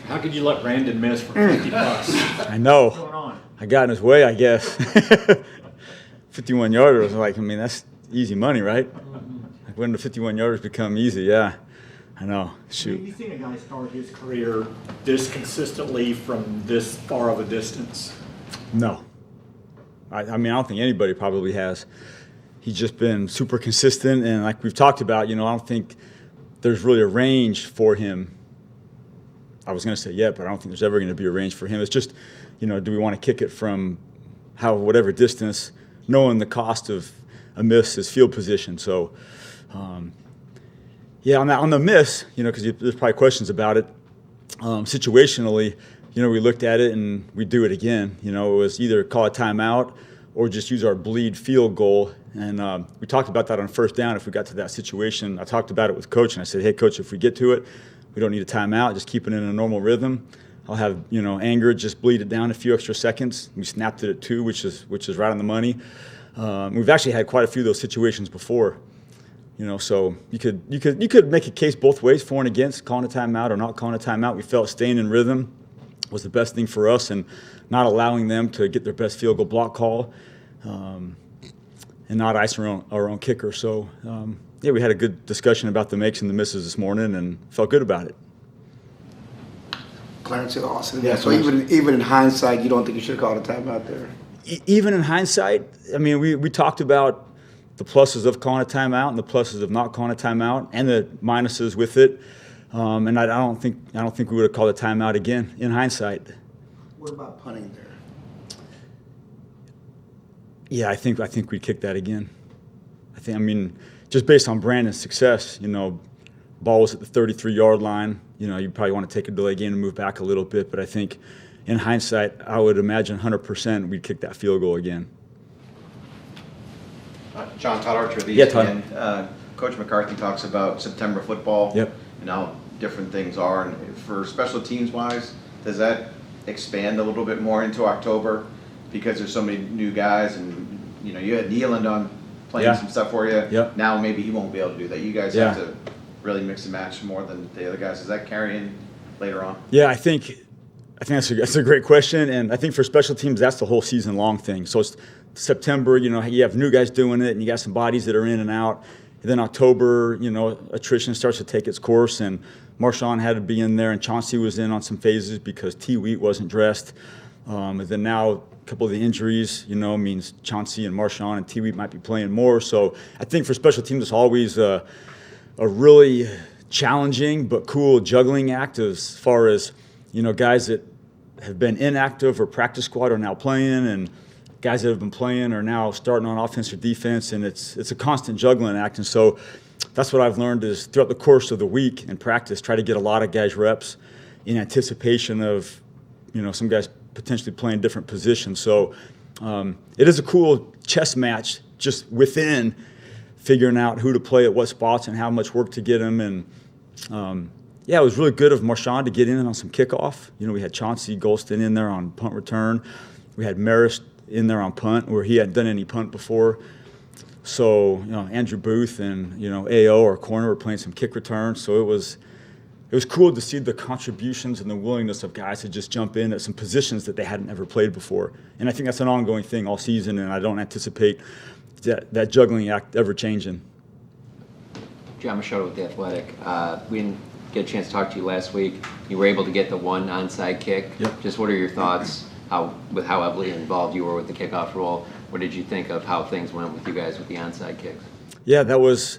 How could you let Brandon miss for $50? I know. What's going on? I got in his way, I guess. 51-yarder was like, that's easy money, right? Like when the 51-yarders become easy, yeah. I know. Shoot. Have you seen a guy start his career this consistently from this far of a distance? No. I don't think anybody probably has. He's just been super consistent, and like we've talked about, I don't think there's really a range for him. I was going to say but I don't think there's ever going to be a range for him. It's just, do we want to kick it from whatever distance, knowing the cost of a miss is field position. So, on the miss, because there's probably questions about it. Situationally, we looked at it and we do it again. It was either call a timeout or just use our bleed field goal. And we talked about that on first down if we got to that situation. I talked about it with Coach, and I said, hey, Coach, if we get to it, we don't need a timeout. Just keep it in a normal rhythm. I'll have, anger, just bleed it down a few extra seconds. We snapped it at 2, which is right on the money. We've actually had quite a few of those situations before. So you could make a case both ways, for and against, calling a timeout or not calling a timeout. We felt staying in rhythm was the best thing for us, and not allowing them to get their best field goal block call, and not icing our own kicker. So, we had a good discussion about the makes and the misses this morning, and felt good about it. Clarence and Austin. Yeah, so even in hindsight, you don't think you should have called a timeout there? Even in hindsight, we talked about the pluses of calling a timeout and the pluses of not calling a timeout, and the minuses with it. And I don't think we would have called a timeout again in hindsight. What about punting there? Yeah, I think we'd kick that again. Just based on Brandon's success, ball was at the 33-yard line. You probably want to take a delay game and move back a little bit, but I think in hindsight, I would imagine 100% we'd kick that field goal again. John, Todd Archer of the Yeah, Todd. ESPN. Coach McCarthy talks about September football. Yep. And how different things are. And for special teams wise, does that expand a little bit more into October because there's so many new guys, and you had Nealand on playing some stuff for you. Yep. Now maybe he won't be able to do that. You guys Yeah. have to really mix and match more than the other guys. Does that carry in later on? Yeah, I think that's a great question, and I think for special teams that's the whole season long thing. So it's September, you have new guys doing it, and you got some bodies that are in and out. And then October, attrition starts to take its course, and Marshawn had to be in there, and Chauncey was in on some phases because T. Wheat wasn't dressed. And then now a couple of the injuries, means Chauncey and Marshawn and T. Wheat might be playing more. So I think for special teams it's always a really challenging but cool juggling act as far as, guys that have been inactive or practice squad are now playing, and guys that have been playing are now starting on offense or defense, and it's a constant juggling act. And so that's what I've learned is throughout the course of the week in practice, try to get a lot of guys reps in anticipation of, some guys potentially playing different positions. So it is a cool chess match just within figuring out who to play at what spots and how much work to get them. And it was really good of Marshawn to get in on some kickoff. We had Chauncey Golston in there on punt return. We had Marist in there on punt where he hadn't done any punt before. So, Andrew Booth and, AO, our corner, were playing some kick returns. So it was cool to see the contributions and the willingness of guys to just jump in at some positions that they hadn't ever played before. And I think that's an ongoing thing all season, and I don't anticipate that juggling act ever changing. John Machado with The Athletic. We didn't get a chance to talk to you last week. You were able to get the one onside kick. Yep. Just what are your thoughts with how heavily involved you were with the kickoff rule? What did you think of how things went with you guys with the onside kicks? Yeah, that was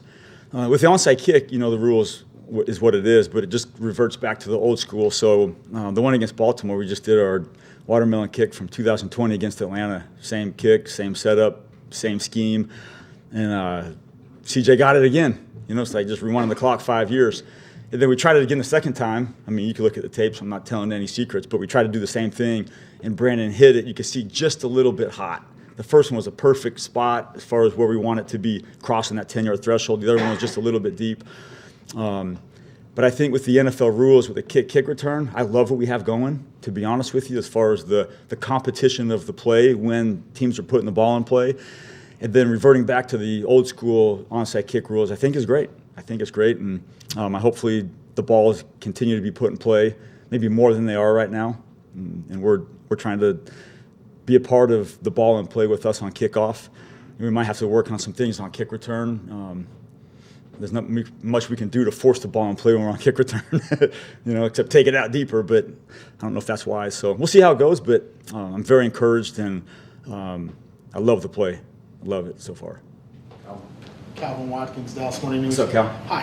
with the onside kick. The rules is what it is, but it just reverts back to the old school. So the one against Baltimore, we just did our watermelon kick from 2020 against Atlanta. Same kick, same setup, same scheme, and CJ got it again. It's like just rewinding the clock 5 years. And then we tried it again the second time. You can look at the tapes. I'm not telling any secrets, but we tried to do the same thing, and Brandon hit it. You could see just a little bit hot. The first one was a perfect spot as far as where we want it to be crossing that 10-yard threshold. The other one was just a little bit deep. But I think with the NFL rules, with the kick return, I love what we have going, to be honest with you, as far as the competition of the play when teams are putting the ball in play. And then reverting back to the old school onside kick rules, I think is great. I think it's great, and hopefully the balls continue to be put in play maybe more than they are right now. And we're trying to be a part of the ball and play with us on kickoff. We might have to work on some things on kick return. There's not much we can do to force the ball and play when we're on kick return, except take it out deeper. But I don't know if that's wise. So we'll see how it goes. But I'm very encouraged, and I love the play. I love it so far. Calvin Watkins, Dallas Morning News. What's up, Cal? Hi.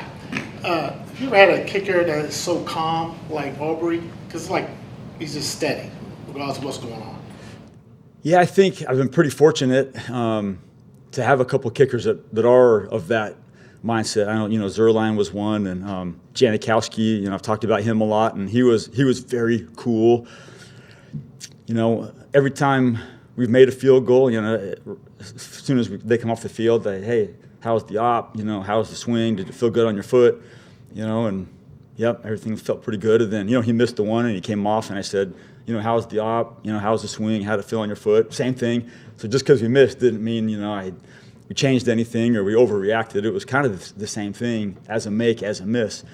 Have you ever had a kicker that is so calm like Aubrey? Because he's just steady, regardless of what's going on. Yeah, I think I've been pretty fortunate to have a couple kickers that are of that mindset. I know, Zerline was one, and Janikowski, I've talked about him a lot, and he was very cool. Every time we've made a field goal, as soon as they come off the field, hey, how's the op? How's the swing? Did it feel good on your foot? And yep, everything felt pretty good. And then, he missed the one and he came off, and I said, how's the op? How's the swing? How'd it feel on your foot? Same thing. So just because we missed didn't mean, we changed anything or we overreacted. It was kind of the same thing as a make, as a miss,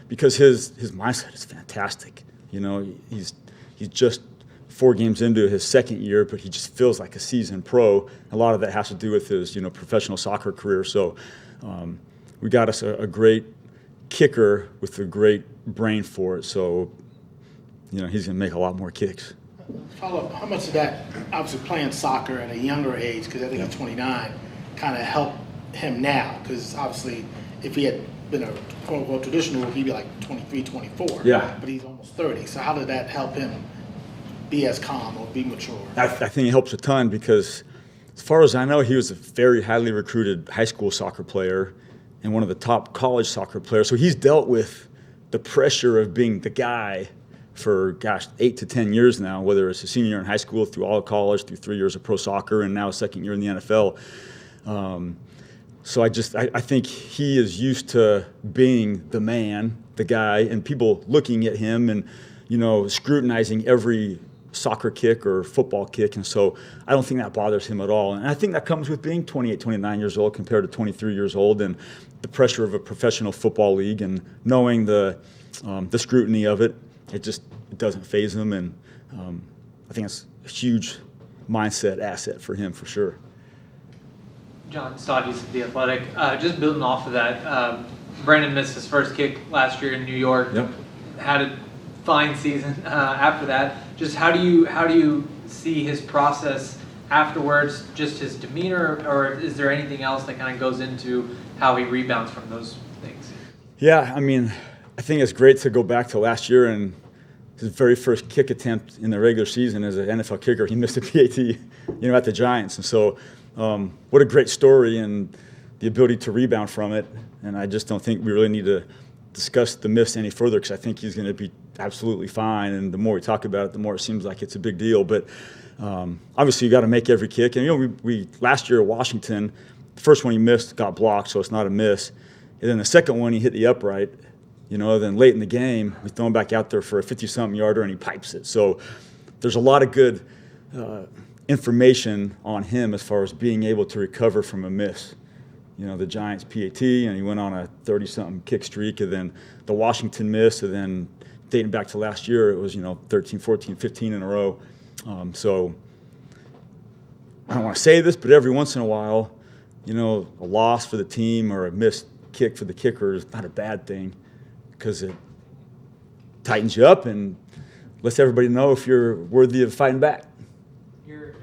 because his mindset is fantastic. He's just 4 games into his second year, but he just feels like a seasoned pro. A lot of that has to do with his, professional soccer career. So we got us a great kicker with a great brain for it. So, he's going to make a lot more kicks. Follow up, how much of that, obviously playing soccer at a younger age, because I think he's 29, kind of helped him now? Because obviously, if he had been a quote-unquote traditional, he'd be like 23, 24. Yeah. But he's almost 30. So how did that help him be as calm or be mature? I think it helps a ton because, as far as I know, he was a very highly recruited high school soccer player and one of the top college soccer players. So he's dealt with the pressure of being the guy for, 8 to 10 years now, whether it's a senior year in high school, through all of college, through 3 years of pro soccer, and now a second year in the NFL. So I think he is used to being the man, the guy, and people looking at him and, scrutinizing every soccer kick or football kick. And so I don't think that bothers him at all. And I think that comes with being 28, 29 years old compared to 23 years old, and the pressure of a professional football league and knowing the scrutiny of it. It doesn't faze him, and I think it's a huge mindset asset for him for sure. John Stoddy's The Athletic. Just building off of that, Brandon missed his first kick last year in New York. Yep. Had a fine season after that. Just how do you see his process afterwards? Just his demeanor, or is there anything else that kind of goes into how he rebounds from those things? Yeah, I think it's great to go back to last year and his very first kick attempt in the regular season as an NFL kicker. He missed a PAT, at the Giants. And so what a great story and the ability to rebound from it. And I just don't think we really need to discuss the miss any further because I think he's going to be absolutely fine. And the more we talk about it, the more it seems like it's a big deal. But obviously you got to make every kick. And, we last year at Washington, the first one he missed got blocked, so it's not a miss. And then the second one he hit the upright. Then late in the game, we throw him back out there for a 50-something yarder, and he pipes it. So there's a lot of good information on him as far as being able to recover from a miss. The Giants PAT, and he went on a 30-something kick streak, and then the Washington miss, and then dating back to last year, it was, 13, 14, 15 in a row. So I don't want to say this, but every once in a while, a loss for the team or a missed kick for the kicker is not a bad thing, because it tightens you up and lets everybody know if you're worthy of fighting back.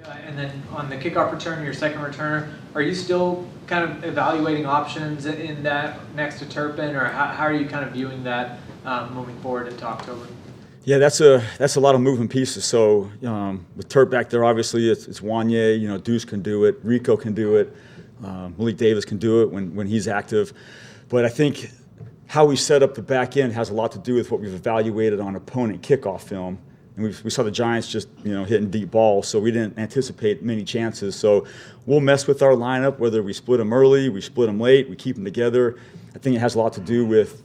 And then on the kickoff return, your second returner, are you still kind of evaluating options in that next to Turpin, or how are you kind of viewing that moving forward into October? Yeah, that's a lot of moving pieces. So with Turp back there, obviously it's Wanye, Deuce can do it, Rico can do it, Malik Davis can do it when he's active. But I think how we set up the back end has a lot to do with what we've evaluated on opponent kickoff film. And we saw the Giants just, hitting deep balls, so we didn't anticipate many chances. So we'll mess with our lineup, whether we split them early, we split them late, we keep them together. I think it has a lot to do with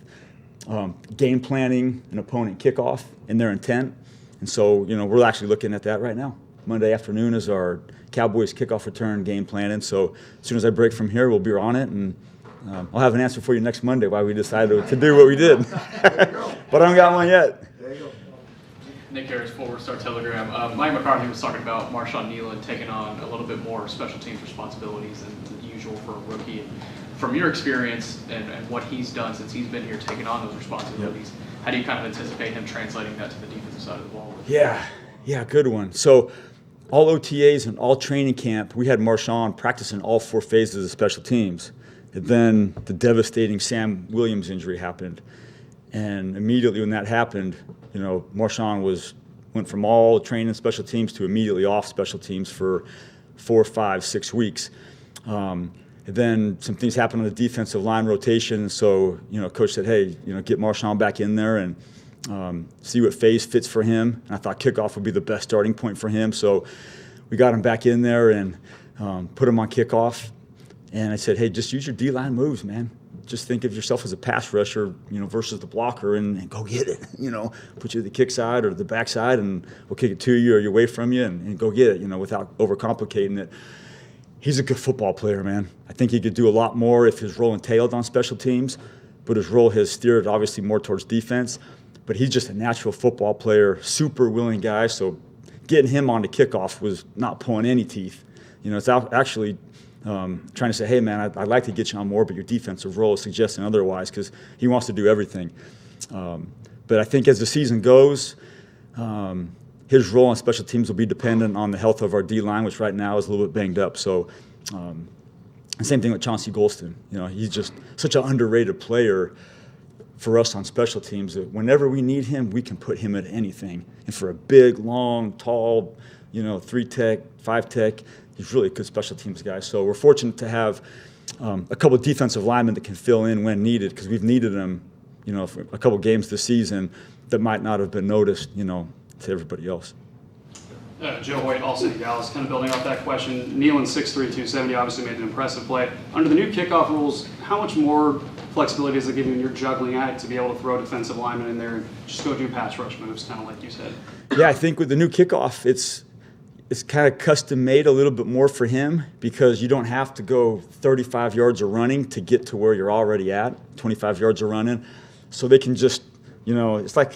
game planning an opponent kickoff and their intent. And so, we're actually looking at that right now. Monday afternoon is our Cowboys kickoff return game planning. So as soon as I break from here, we'll be on it, and I'll have an answer for you next Monday why we decided to do what we did. But I don't got one yet. Nick Harris, Forward Star Telegram. Mike McCarthy was talking about Marshawn Nealon taking on a little bit more special teams responsibilities than usual for a rookie. And from your experience and what he's done since he's been here taking on those responsibilities, how do you kind of anticipate him translating that to the defensive side of the ball? Yeah, good one. So all OTAs and all training camp, we had Marshawn practicing all 4 phases of special teams. And then the devastating Sam Williams injury happened. And immediately when that happened, Marshawn went from all training special teams to immediately off special teams for 4, 5, 6 weeks. And then some things happened on the defensive line rotation. So, coach said, hey, get Marshawn back in there and see what phase fits for him. And I thought kickoff would be the best starting point for him. So we got him back in there and put him on kickoff. And I said, hey, just use your D-line moves, man. Just think of yourself as a pass rusher, versus the blocker and go get it. Put you to the kick side or the back side and we'll kick it to you or you're away from you and go get it, without overcomplicating it. He's a good football player, man. I think he could do a lot more if his role entailed on special teams, but his role has steered obviously more towards defense. But he's just a natural football player, super willing guy. So getting him on the kickoff was not pulling any teeth. It's actually trying to say, hey, man, I'd like to get you on more, but your defensive role is suggesting otherwise because he wants to do everything. But I think as the season goes, his role on special teams will be dependent on the health of our D-line, which right now is a little bit banged up. So same thing with Chauncey Golston. He's just such an underrated player for us on special teams that whenever we need him, we can put him at anything. And for a big, long, tall, 3-tech, 5-tech, he's really a good special teams guy. So we're fortunate to have a couple of defensive linemen that can fill in when needed because we've needed them, for a couple of games this season that might not have been noticed, to everybody else. Joe Hoyt, All City Dallas, kind of building off that question. Nealon, 6'3", 270, obviously made an impressive play. Under the new kickoff rules, how much more flexibility does it give you in your juggling act to be able to throw defensive linemen in there and just go do pass rush moves, kind of like you said? Yeah, I think with the new kickoff, it's kind of custom made a little bit more for him because you don't have to go 35 yards of running to get to where you're already at, 25 yards of running. So they can just, it's like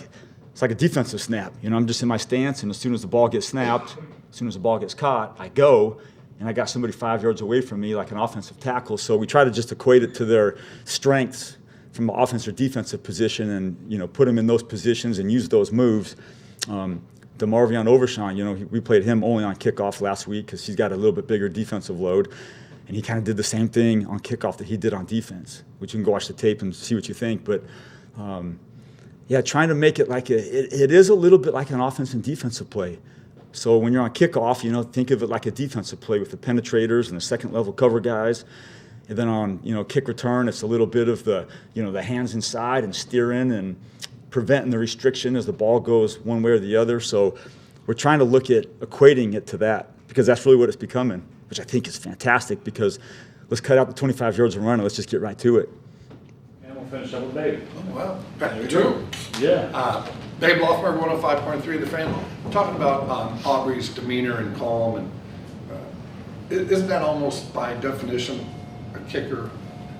a defensive snap. I'm just in my stance, and as soon as the ball gets snapped, as soon as the ball gets caught, I go, and I got somebody 5 yards away from me like an offensive tackle. So we try to just equate it to their strengths from the offensive or defensive position and, put them in those positions and use those moves. DeMarvion Overshawn, we played him only on kickoff last week because he's got a little bit bigger defensive load. And he kind of did the same thing on kickoff that he did on defense, which you can go watch the tape and see what you think. But, trying to make it like it is a little bit like an offensive and defensive play. So when you're on kickoff, think of it like a defensive play with the penetrators and the second-level cover guys. And then on, kick return, it's a little bit of the, the hands inside and steering and preventing the restriction as the ball goes one way or the other. So we're trying to look at equating it to that because that's really what it's becoming, which I think is fantastic because let's cut out the 25 yards of running. Let's just get right to it. And we'll finish up with Dave. Well, true. Yeah. Dave Loffberg, 105.3 The Fan. Talking about Aubrey's demeanor and calm, and isn't that almost by definition a kicker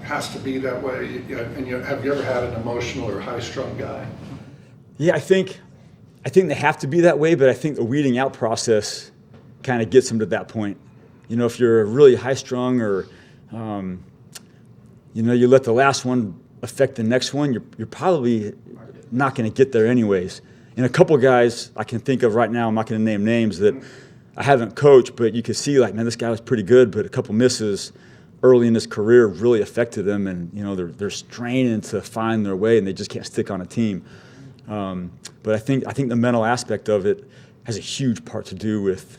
has to be that way? And have you ever had an emotional or high-strung guy? Yeah, I think they have to be that way, but I think the weeding out process kind of gets them to that point. If you're really high-strung or, you let the last one affect the next one, you're probably not going to get there anyways. And a couple guys I can think of right now, I'm not going to name names, that I haven't coached, but you can see like, man, this guy was pretty good, but a couple misses early in his career really affected them, and they're straining to find their way, and they just can't stick on a team. But I think the mental aspect of it has a huge part to do with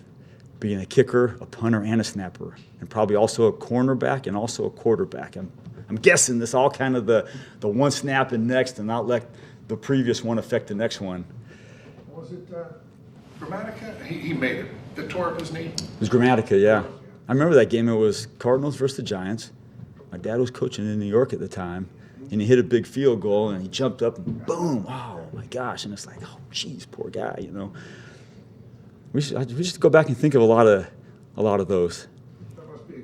being a kicker, a punter, and a snapper, and probably also a cornerback and also a quarterback. I'm guessing this all kind of the one snap and next, and not let the previous one affect the next one. Was it Grammatica? He made it. That tore up his knee? It was Grammatica, yeah. I remember that game. It was Cardinals versus the Giants. My dad was coaching in New York at the time, and he hit a big field goal, and he jumped up and boom! Oh my gosh! And it's like, oh geez, poor guy. We should go back and think of a lot of those.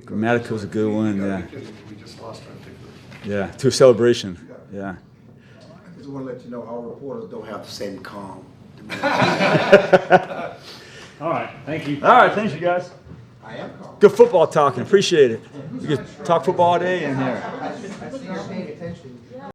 Grammatica was a good one. Yeah. We just lost our ticket. Yeah, to a celebration. Yeah. just want to let you know our reporters don't have the same calm. All right, thank you. All right, thanks you guys. I am calm. Good football talking. Appreciate it. We could talk football all day in here. I see you're paying attention.